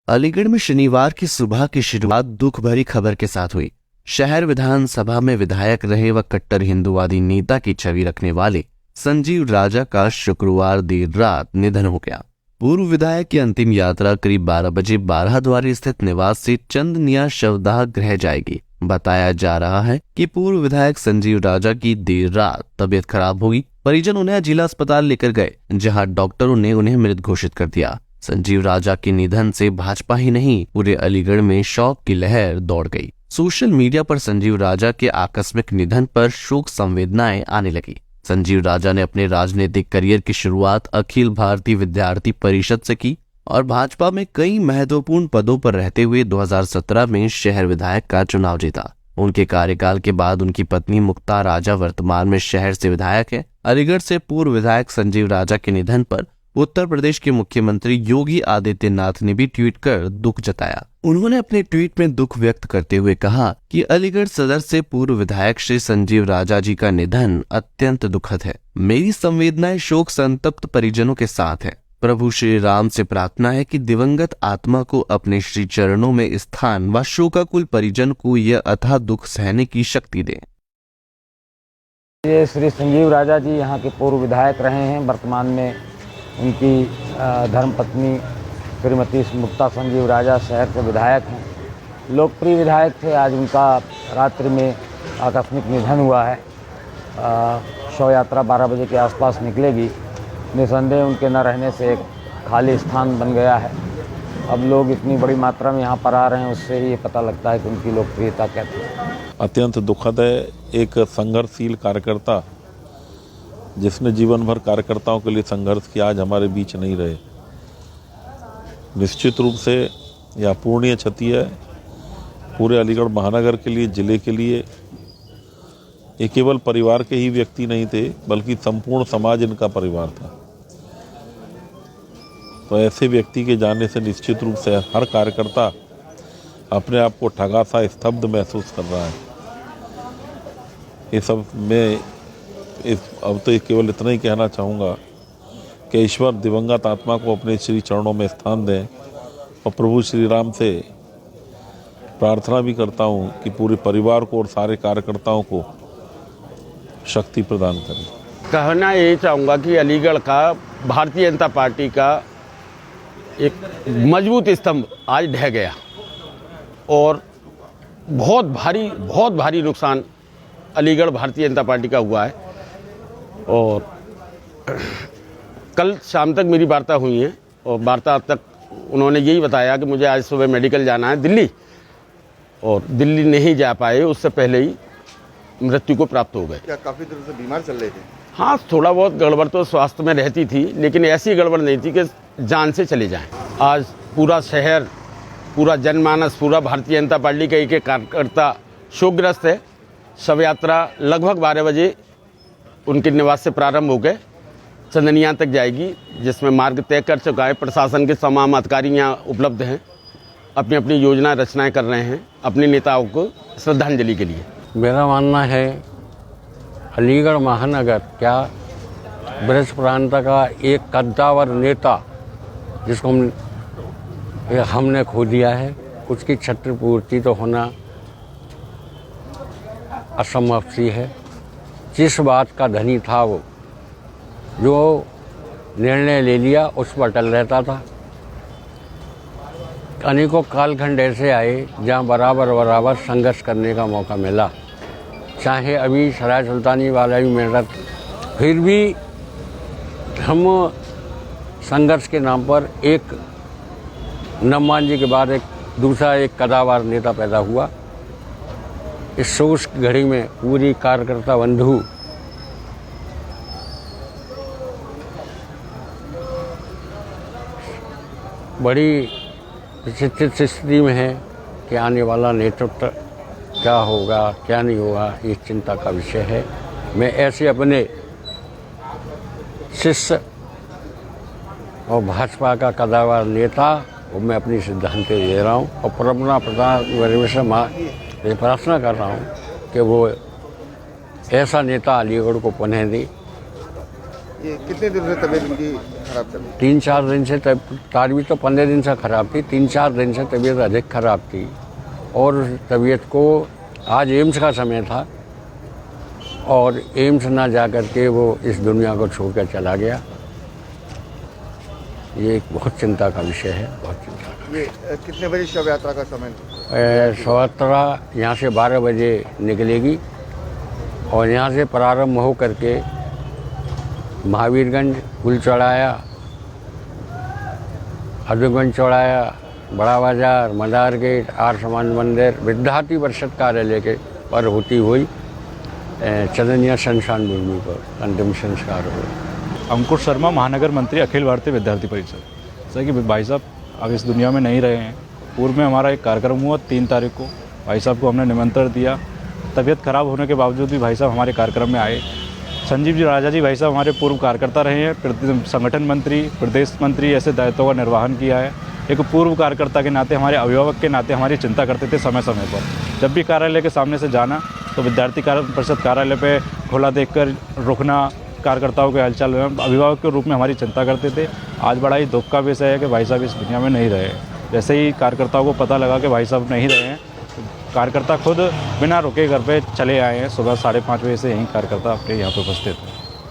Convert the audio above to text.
अलीगढ़ में शनिवार की सुबह की शुरुआत दुख भरी खबर के साथ हुई। शहर विधानसभा में विधायक रहे व कट्टर हिंदुवादी नेता की छवि रखने वाले संजीव राजा का शुक्रवार देर रात निधन हो गया। पूर्व विधायक की अंतिम यात्रा करीब 12 बजे बारहद्वारी स्थित निवास से चंदनिया शवदाह गृह जाएगी। बताया जा रहा है कि पूर्व विधायक संजीव राजा की देर रात तबीयत खराब होगी। परिजन उन्हें जिला अस्पताल लेकर गए, जहां डॉक्टरों ने उन्हें मृत घोषित कर दिया। संजीव राजा के निधन से भाजपा ही नहीं, पूरे अलीगढ़ में शोक की लहर दौड़ गई। सोशल मीडिया पर संजीव राजा के आकस्मिक निधन पर शोक संवेदनाएं आने लगी। संजीव राजा ने अपने राजनीतिक करियर की शुरुआत अखिल भारतीय विद्यार्थी परिषद से की और भाजपा में कई महत्वपूर्ण पदों पर रहते हुए 2017 में शहर विधायक का चुनाव जीता। उनके कार्यकाल के बाद उनकी पत्नी मुक्ता राजा वर्तमान में शहर से विधायक है। अलीगढ़ से पूर्व विधायक संजीव राजा के निधन पर उत्तर प्रदेश के मुख्यमंत्री योगी आदित्यनाथ ने भी ट्वीट कर दुख जताया। उन्होंने अपने ट्वीट में दुख व्यक्त करते हुए कहा कि अलीगढ़ सदर से पूर्व विधायक श्री संजीव राजा जी का निधन अत्यंत दुखद है। मेरी संवेदनाएं शोक संतप्त परिजनों के साथ है। प्रभु श्री राम से प्रार्थना है कि दिवंगत आत्मा को अपने श्री चरणों में स्थान व शोकाकुल परिजन को यह अथाह दुख सहने की शक्ति दे। ये श्री संजीव राजा जी यहाँ के पूर्व विधायक रहे हैं। वर्तमान में उनकी धर्मपत्नी श्रीमती मुक्ता संजीव राजा शहर से विधायक हैं। लोकप्रिय विधायक थे। आज उनका रात्रि में आकस्मिक निधन हुआ है। शव यात्रा 12 बजे के आसपास निकलेगी। निसंदेह उनके न रहने से एक खाली स्थान बन गया है। अब लोग इतनी बड़ी मात्रा में यहाँ पर आ रहे हैं, उससे ही ये पता लगता है कि उनकी लोकप्रियता क्या थी। अत्यंत दुखद है। एक संघर्षशील कार्यकर्ता जिसने जीवन भर कार्यकर्ताओं के लिए संघर्ष किया, आज हमारे बीच नहीं रहे। निश्चित रूप से यह अपूरणीय क्षति है पूरे अलीगढ़ महानगर के लिए, जिले के लिए। ये केवल परिवार के ही व्यक्ति नहीं थे, बल्कि संपूर्ण समाज इनका परिवार था। तो ऐसे व्यक्ति के जाने से निश्चित रूप से हर कार्यकर्ता अपने आप को ठगा सा स्तब्ध महसूस कर रहा है। ये सब मैं अब तो केवल इतना ही कहना चाहूँगा कि ईश्वर दिवंगत आत्मा को अपने श्री चरणों में स्थान दें और प्रभु श्री राम से प्रार्थना भी करता हूँ कि पूरे परिवार को और सारे कार्यकर्ताओं को शक्ति प्रदान करें। कहना यही चाहूँगा कि अलीगढ़ का भारतीय जनता पार्टी का एक मजबूत स्तंभ आज ढह गया और बहुत भारी नुकसान अलीगढ़ भारतीय जनता पार्टी का हुआ है। और कल शाम तक मेरी वार्ता हुई है और वार्ता तक उन्होंने यही बताया कि मुझे आज सुबह मेडिकल जाना है दिल्ली, और दिल्ली नहीं जा पाए, उससे पहले ही मृत्यु को प्राप्त हो गए। क्या काफ़ी दिनों से बीमार चल रहे थे? हाँ, थोड़ा बहुत गड़बड़ तो स्वास्थ्य में रहती थी, लेकिन ऐसी गड़बड़ नहीं थी कि जान से चले जाएं। आज पूरा शहर, पूरा जनमानस, पूरा भारतीय जनता पार्टी का एक कार्यकर्ता शोकग्रस्त है। शव यात्रा लगभग 12 बजे उनके निवास से प्रारंभ होकर चंदनिया तक जाएगी, जिसमें मार्ग तय कर चुका है। प्रशासन के तमाम अधिकारी यहाँ उपलब्ध हैं, अपनी अपनी योजना रचनाएं कर रहे हैं अपने नेताओं को श्रद्धांजलि के लिए। मेरा मानना है अलीगढ़ महानगर क्या ब्रज प्रांत का एक कद्दावर नेता जिसको हमने खो दिया है, उसकी क्षतिपूर्ति तो होना असंभव सी है। जिस बात का धनी था वो, जो निर्णय ले लिया उस पर अटल रहता था। अनेकों कालखंड ऐसे आए जहाँ बराबर संघर्ष करने का मौका मिला, चाहे अभी सराय सुल्तानी वाला भी मिल रहा, फिर भी हम संघर्ष के नाम पर एक नम्मान जी के बाद एक दूसरा एक कदावर नेता पैदा हुआ। इस सोच घड़ी में पूरी कार्यकर्ता बंधु बड़ी विचित्र स्थिति में है कि आने वाला नेतृत्व क्या होगा क्या नहीं होगा, ये चिंता का विषय है। मैं ऐसे अपने शिष्य और भाजपा का कदावर नेता वो मैं अपनी सिद्धांत दे रहा हूँ और परमना प्रधान से प्रार्थना कर रहा हूँ कि वो ऐसा नेता अलीगढ़ को पुनः दे ये कितने दिन से तबीयत इनकी खराब चल रही 3-4 दिन से तारीख तो 15 दिन से ख़राब थी, 3-4 दिन से तबीयत अधिक ख़राब थी। और तबीयत को आज एम्स का समय था और एम्स ना जा कर के वो इस दुनिया को छोड़कर चला गया। ये एक बहुत चिंता का विषय है, बहुत चिंता का। ये कितने बजे शव यात्रा का समय? शव यात्रा यहाँ से 12 बजे निकलेगी और यहाँ से प्रारंभ हो करके महावीरगंज, पुल चौराया, हजूरगंज चौराया, बड़ा बाजार, मदार गेट, आर्य समाज मंदिर, विद्यार्थी परिषद कार्यालय के पर होती हुई चदनिया शमशान भूमि पर अंतिम संस्कार हुआ। अंकुश शर्मा, महानगर मंत्री, अखिल भारतीय विद्यार्थी परिषद। जैसा कि भाई साहब अब इस दुनिया में नहीं रहे हैं। पूर्व में हमारा एक कार्यक्रम हुआ 3 तारीख को, भाई साहब को हमने निमंत्रण दिया। तबीयत खराब होने के बावजूद भी भाई साहब हमारे कार्यक्रम में आए। संजीव जी राजा जी भाई साहब हमारे पूर्व कार्यकर्ता रहे हैं, संगठन मंत्री, प्रदेश मंत्री, ऐसे दायित्वों का निर्वहन किया है। एक पूर्व कार्यकर्ता के नाते, हमारे अभिभावक के नाते हमारी चिंता करते थे समय समय पर। जब भी कार्यालय के सामने से जाना तो विद्यार्थी परिषद कार्यालय पे खुला देखकर रुकना, कार्यकर्ताओं के हलचल में अभिभावक के रूप में हमारी चिंता करते थे। आज बड़ा ही दुख का विषय है कि भाई साहब इस दुनिया में नहीं रहे। जैसे ही कार्यकर्ताओं को पता लगा कि भाई साहब नहीं रहे हैं, कार्यकर्ता खुद बिना रुके घर पे चले आए हैं। सुबह 5:30 बजे से यहीं कार्यकर्ता अपने यहाँ पे उपस्थित हैं।